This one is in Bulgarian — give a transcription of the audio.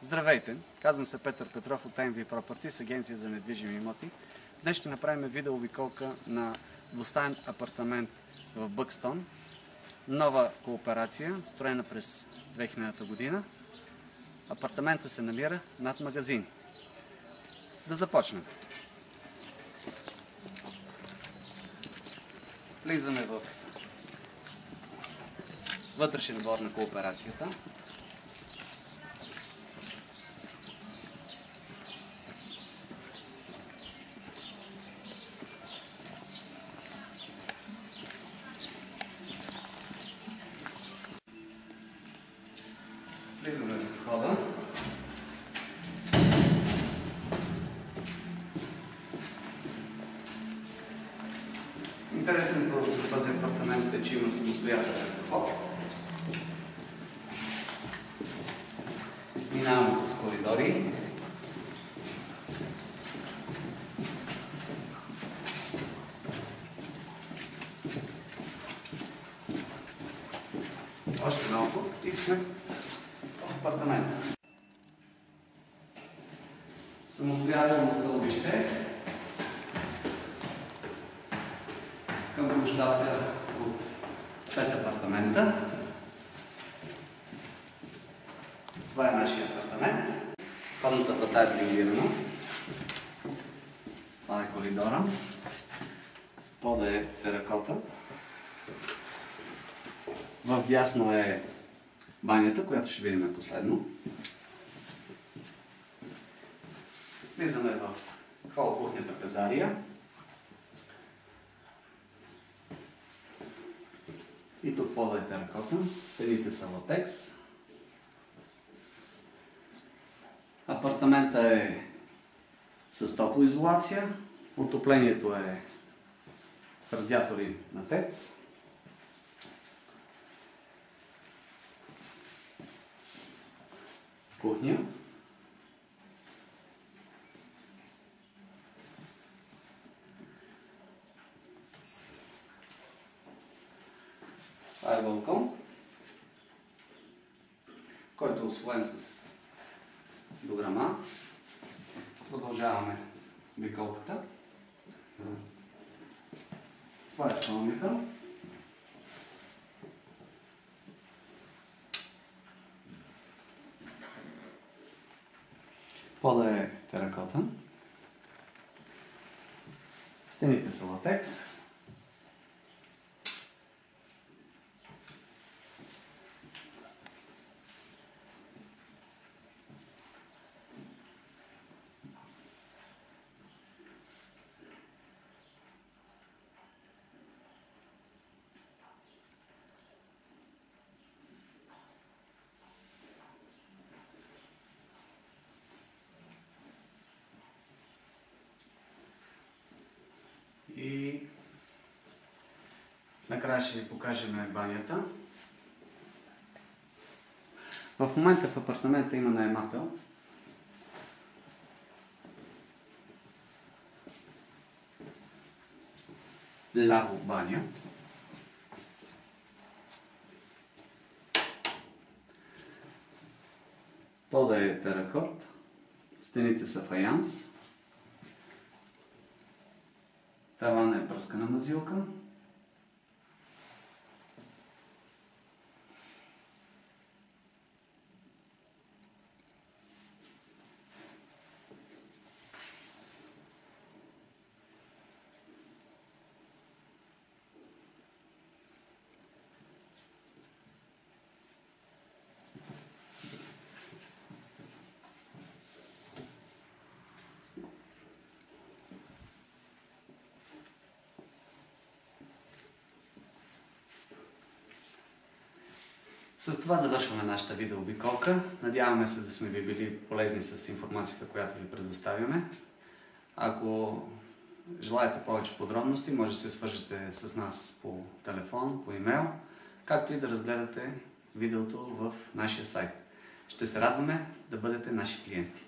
Здравейте! Казвам се Петър Петров от MV Properties, агенция за недвижими имоти. Днес ще направим видеообиколка на двустаен апартамент в Бъкстон. Нова кооперация, строена през 2000 година. Апартаментът се намира над магазин. Да започнем. Влизаме в вътрешен двор на кооперацията. Влизаме в входа. Интересното за този апартамент е, че има самостоятелен вход. Минаваме през коридори. Още малко и сме в апартамента. Самостоятелно стълбище към площадка от 5 апартамента. Това е нашия апартамент. Входната врата е блиндирана. Това е коридора. Пода е теракота. Вдясно е банята, която ще видим последно. Влизаме в хол, кухня, трапезария. И тук пода е теракота. Стените са латекс. Апартамента е с топлоизолация. Отоплението е с радиатори на ТЕЦ. Кухня. Това е балкон, който е освоен с дограма. Продължаваме обиколката. Това е спалнята. Пода е теракота. Стените са латекс. И накрая ще ви покажем банята. В момента в апартамента има наемател. Ляво баня. Пода е теракот. Стените са фаянс. Тавана е пръскана мазилка. С това завършваме нашата видеообиколка. Надяваме се да сме ви били полезни с информацията, която ви предоставяме. Ако желаете повече подробности, може да се свържете с нас по телефон, по имейл, както и да разгледате видеото в нашия сайт. Ще се радваме да бъдете наши клиенти.